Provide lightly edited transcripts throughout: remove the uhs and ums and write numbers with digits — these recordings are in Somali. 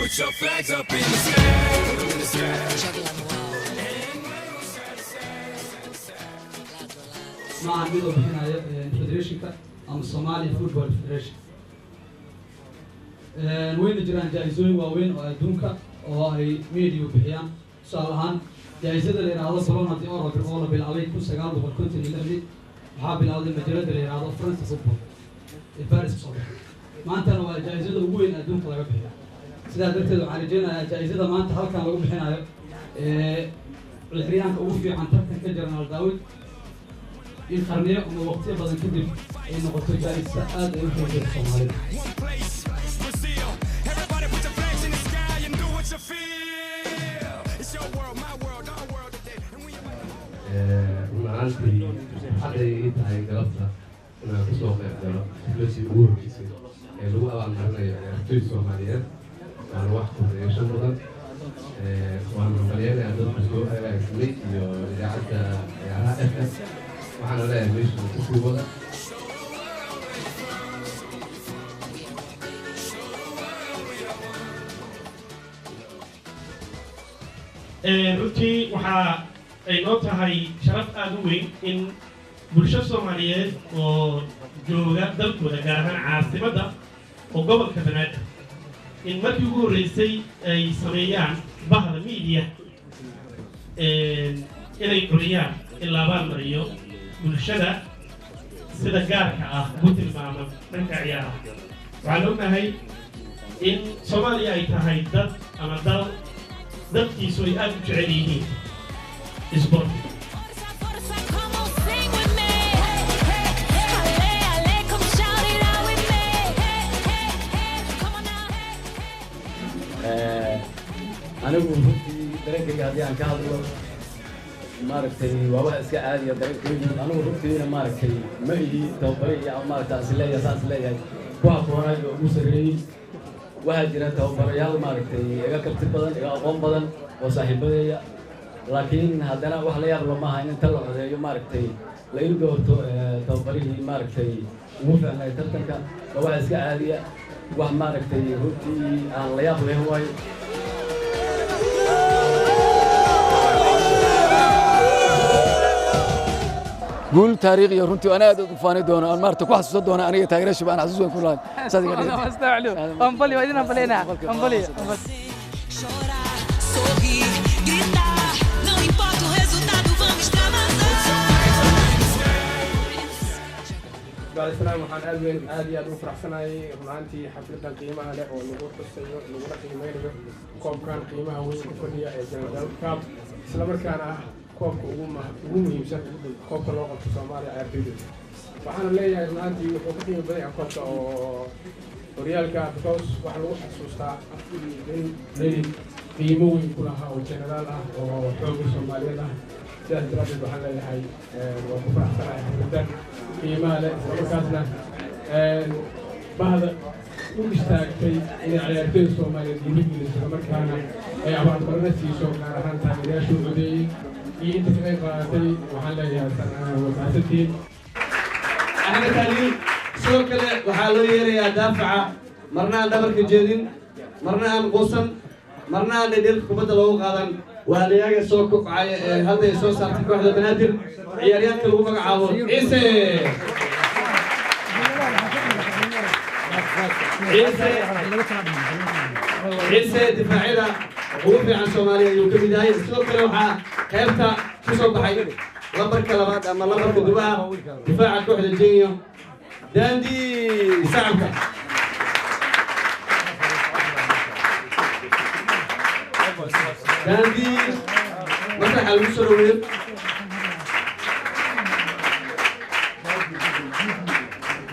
Put your flags up in the sky. مع ميدو بحنا فدريشن أم الصومالي فوتبول فدريشن وين جران جايزوين وين دونكا وهي ميديو بحيان صالحان جايزة اللي هذا صالون هذه أورا بالأولى بالعلي كل سجال وبالكنت اللي حاب هذا المجال اللي هذا فرنسا فوتبول الفارس صالح ما أنت لو جايزة وين دونكا لا بحيان سيدا درت على جينا جايزة ما أنت هل كان لو بحنا الحريان كوفي عن ترك كجرنا داود القرنية ووقتها بدن كذب إنه قلت جالس هذا يمكن في الصومال. macaantii xaqay ii tahay galabta inaan kusoo qayb galo xafladii ugu horreysay ee lagu abaalmarinayo ciyaartoyda Soomaaliyeed waana wax kudayaasho mudan waan maqaleynayaa dadka soo agaasimay iyo idaacadda ciyaaraha FM waxaana leeyahay meesha kusii wada runtii waxaa ay noo tahay sharaf aad u weyn in bulsho Soomaaliyeed oo jooga dalkooda gaar ahaan caasimadda oo gobolka Banaadir in markii ugu horreysay ay sameeyaan bahda media inay xuriyaan in la abaalmariyo bulshada sida gaarka ah ugu tilmaaman dhanka ciyaaraha waxaan ognahay in Soomaaliya ay tahay dad ama dal dadkiisu ay aad u jecel yihiin sport anigu runtii dareenkayga haddii aan ka hadlo maaragtay waa wax iska caadiya dareenkaygu anigu runtiina maaragtay ma ihi tababare iyo maaragta as leeyahay saas leeyahay waxa koonaay oo ugu sarreeyey waxaa jira tababarayaal maaragtay iga karti badan iga aqoon badan oo saaxiibadeeya laakiin haddana wax la yaab lama aha in inta la codeeyo maaragtay la ii doorto tababarihii maaragtay ugu fiicnay tartanka waa wax iska caadiya wax maaragtay runtii aan la yaab lahayn waayo قول تاريخي رنتي أنا فاني دونا المرت كوحس صدونا أنا تاجر شباب أنا عزوز كلان صدق أنا ما استوعبوا أمبلي وين أمبلينا أمبلي بعد السلام وحن آدي أدو فرح سناي رنانتي حفلة قيمة له ونقول قصير نقول قيمة له كوب كان قيمة وين كفدية جنرال كاب سلامر كان koobka ugu muhiimsan koobka loo qabto Soomaaliya ciyaartoyda waxaan leeyahay maanta wuxuu ka qiimo badan yahay koobka oo horyaalka because waxa lagu xasuustaa in qiimo weyn ku lahaa oo generaal ah oo xoogga Soomaaliyeed ah sidaas daraadeed waxaan leeyahay waa ku faraxsanahay xafladan qiimaha leh markaasna bahda u istaagtay inay ciyaartoyda Soomaaliyeed dhiirigeliso markaana ay abaalmarino siiso gaar ahaan taageerayaasha codeeyey أنت كمان قاتل وحلا يا سنة وساعتين. أنا كاري سوق كله وحلو يري دافعة مرنا دبر كجدين مرنا نقصن مرنا ندير كبد لو قادن وهالياجي سوق هذا يسوق ساعتين واحدة بنادر عياريات كلهم مقعود عيسى دفاعنا وفي عن سوماليا يمكن بداية سوق كله قيبتا كسو بحي لبر كلمات أما لبر كدباء دفاع كوحدة الجينيو داندي سعبك داندي مسرح المسروين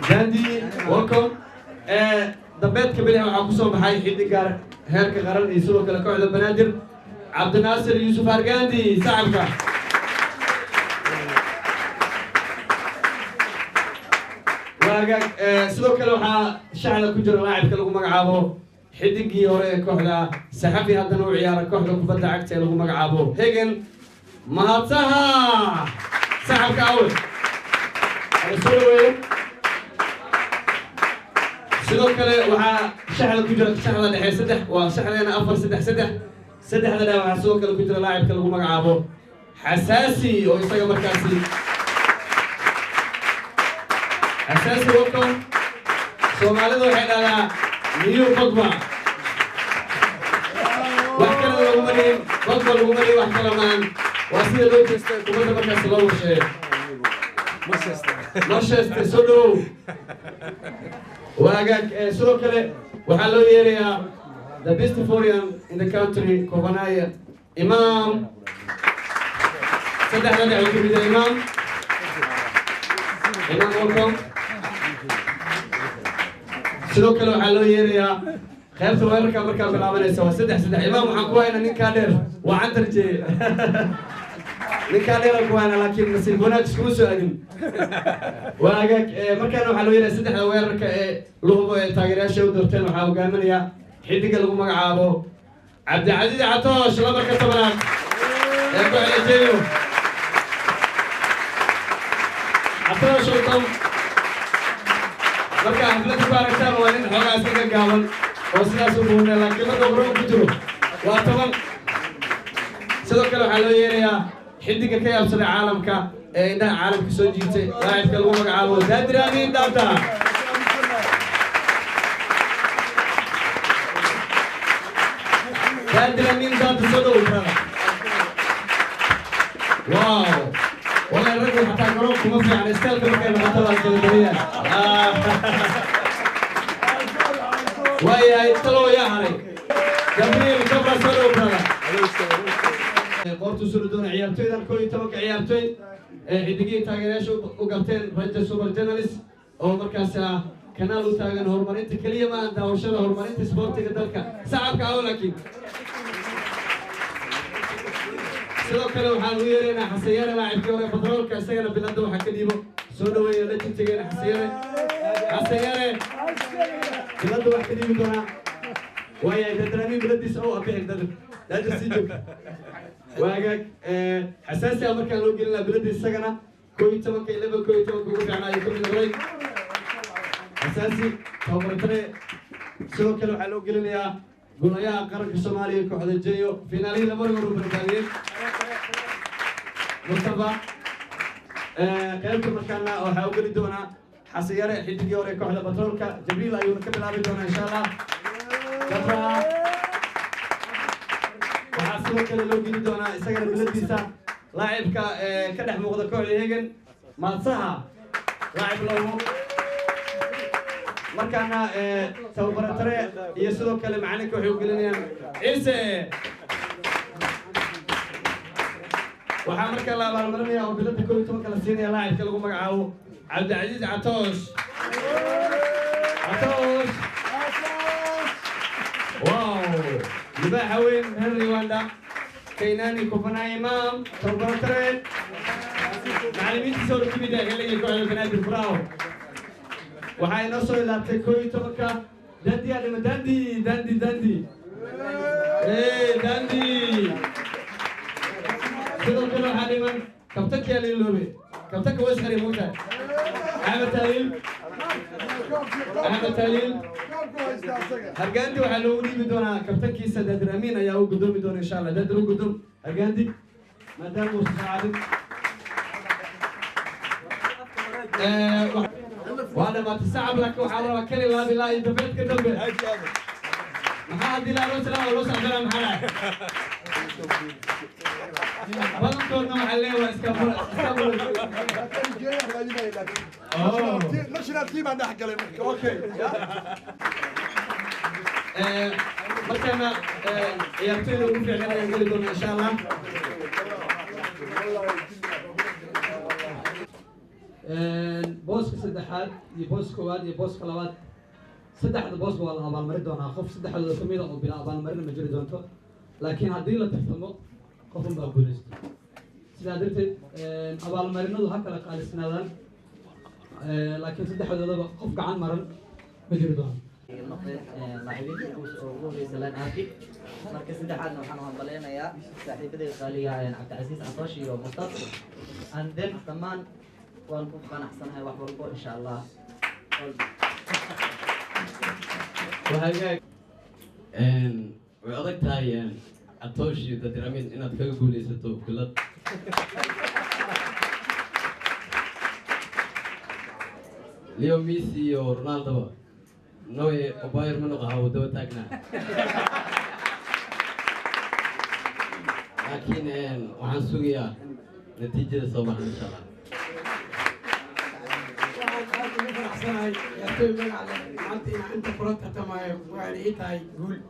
داندي welcome دبيت كبيرها وحا كسو بحي حيدي قار هيرك غران يسلو كلا كوحدة بنادر عبد الناصر يوسف أرجاندي سعبك واقع سلوك لو ح شعل كجر لاعب كلو مقعابو حدقي هوري كوحدة سحبي هذا نوع عيار كوحدة كفدا عكتي لو مقعابو هيجن مهاتها سحبك أول sidoo kale waxaa shaxda ku jira shaxda dhexe saddex waa shaxdeena afar saddex saddexda dhexe waxaa sidoo kale ku jira laacibka lagu magacaabo xasaasi oo isaga markaasi xasaasi wako soomaalida waxay dhahdaa niyu qodba wax kalena laguma dhihin qodba laguma dhihin wax kale maan waa sida loo jeesta kubadda markaasi loo warsheeyo Manchester soo dhowow waagaag sidoo kale waxaa loo yeerayaa the best foreign in the country Kobanaya Imam saddexda dhexe ka mid ah Imam welcome sidoo kale waxaa loo yeerayaa qaybta weerarka markaa bilaabanaysa waa saddex Imam waxaan ku haynaa ninkaa dheer waa cantarje ninkaa dheer ku haynaa laakiin nasiib wanaag iskuma soo adin waagaag markaana waxaa loo yeerayaa saddexda weerarka ee luhubo ee taageerayaasha u doorteen waxaa hogaaminaya xidiga lagu magacaabo cabdicasiis catoosh lambarka 10aad ee ku celejeeyo catoosh welcome marka xafladda ku aragtaan waa nin xoogaa iska gaggaaban oo sidaas u buunay laakiin marka garoonka ku jiro waa 10 sidoo kale waxaa loo yeerayaa xidiga ka yaabsaday caalamka ee indhaha caalamka soo jiitay laacibka lagu magacaabo Daadir Amiin Daabta Daadir Amiin Daabta soo dhow brada wow والله الرجل حتى قروك ما في على استلك مكان ما طلع الكلمية ويا يطلعوا يا هري جميل كبر سلو برا قرطو سردون عيارتوي دان كوي تبك عيارتوي عدقي تاغيريش وقبتين رجل سوبر جنراليست او مركاسا كانالو تاغن هورمارينت كلية ما عندها وشرة هورمارينت سبورتي قدرك ساعبك اولكي sidoo kale waxaan u yeeraynaa xasayaare laacibkii hore batroolka isagana bilada waxaa ka dhiibo soo dhaweeya la jintigeena xasayaare bilada wax ka dhiibi doonaa waayahay dadraamiin biladiisa oo abixin daadir sii joog waagaag xasaasi a markaan loo gelinaa biladiisa isagana 11 ugu fiicnaa ayuu ka mid noqday xasaasi tababaratane sidoo kale waxaa loo gelinayaa golayaha qaranka Soomaaliya kooxda jeeyo finaalihii laba mar u barbaadiyeen Mustafa qaybta markaana waxaa u geli doonaa xasayaare xidigii hore kooxda batroolka Jibriil ayuu ka bilaabi doonaa insha Allah waxaa sidoo kale loo geli doonaa isagana biladiisa laacibka ka dhex muuqda kooxda Hegan Maadsaha laacib loogu markaana tababaratare iyo sidoo kale macalinka waxay u gelinayaan ciise waxaa markaa la abaalmarinaya oo bilada 11 la siinaya laacibka lagu magacaabo cabdicasiis catoosh wow libaaxa weyn henry wanda kaynani Kobanaya Imam tababaratare macalimiintiisa oo ka mid ah xilligii kooxda banaadir bravo waxay noo soo ilaabtay 11ka dandi adima dandi sidoo kale waxaa dhiman kabtanka yaa liloobe kabtanka waa isqari muuta Ahmed Taliil hargaanti waxaa loogu dhiibi doonaa kabtankiisa Daadir Amiin ayaa u gudoomi doona insha Allah Daadir u gudoom hargaanti maadaama uu saacadin وانا ما تسعب لك وحاول كل الله بالله انت فيك دبل ما حد لا رسل ولا رسل كلام حلا والله كنا محلي واسكبر نشنا تيم عندنا حق اوكي مركنا يعطينا وفي علينا ينقل ان شاء الله booska saddexaad iyo booska koowaad iyo booska labaad saddexda booska waa la abaalmarin doonaa qof saddexdooda ka mid ah oo bila abaalmarin ma jiri doonto laakiin haddii la tartamo qofun baa guulaysta sidaa darteed abaalmarinadu ha kala qaalisnaadaan laakiin saddexdoodaba qof gacan maran ma jiri doono لاعبين وغوريس لان عارفين مركز saddexaadna waxaan u hambaleynayaa saaxiibadayda qaaliga cabdicasiis catooshi iyo mustafa and then dhammaan waan ku qanacsanahay wax walbo insha Allah way adag tahay atooshi dadiramin inaad kaga guuleysato bilad Leo Messi iyo Ronaldo nooye Bayern Munich ah wada taagna laakiin waxaan sugayaa natiijada soo baxda insha Allah أنت فرطت تمايم وعليه تاي قول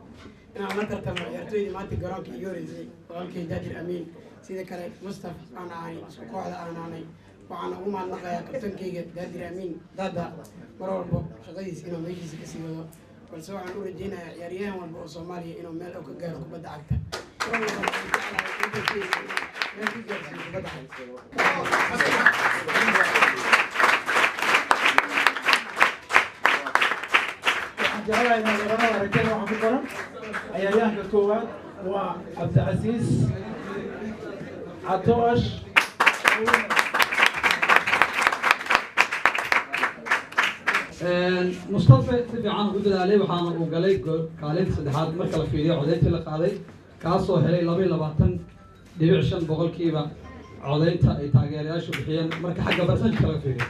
أنا ما ترتم يرتوي ما تقرأك يوريزي وقالك دادي الأمين سيدا كلا مصطفى أنا عاي سقوع أنا عاي وأنا أقوم على نقايا كابتن كيجا دادي الأمين دادا مرور بو شغيس إنه ميجلس كسيبه والسوا عن أول جينا يريان والبو الصومالي إنه مال أو كجار كبدا عكتا جعلها إن الغرام رجعنا وحفظنا أيام كوات وعبد العزيز عطوش مصطفى تبعان ودد عليه وحنا وقالي قالت صدحات مركل في دي عودتي لقادي كاسو هلي 22.5 boqolkiiba codeynta ay taageerayaashu bixiyeen marka xagga barnaamijka laga fiiriyo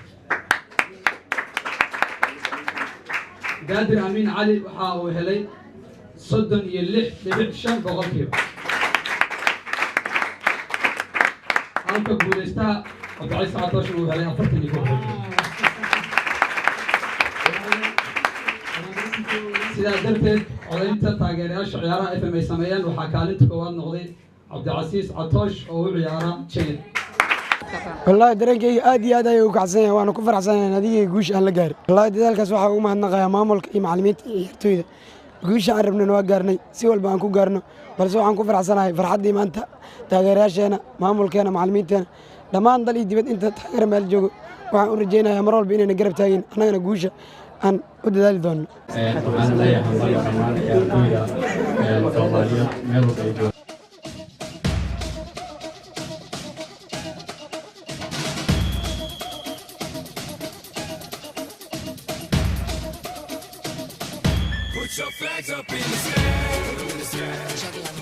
قادر أمين علي وحاو هلي صدن يلح لبعشان بغلقيبا أنت بوليستا وبعيس عطاشر وهلي أفرتني كوبا سيدا درتد عضينتا تاقيرياش عيارة FM أي سميان وحاكالنت كوان نغضي عبد العزيز عطاش أو عيارة تشين والله درنكي aad iyo aad ayuu u kacsan yahay waana ku faraxsanahay nadiga guush aan la gaarin wallahi dadaalkaas waxa uu mahadnaqayaa maamulka iyo macallimiinta iyo ciyaartooyda guusha aan rabnay waa gaarnay si walba aan ku gaarno balse waxaan ku faraxsanahay farxadii maanta taageerayaasheena maamulkeena macallimiinteena dhammaan dal iyo dibad inta taageer meel joogo waxaan u rajaynayaa mar walba inayna garab taagin annagana guusha aan u dadaali doono waxaan leeyahay dhammaan ciyaartooyda Soomaaliya meel walba ay joogaan Put your flags up in the sky.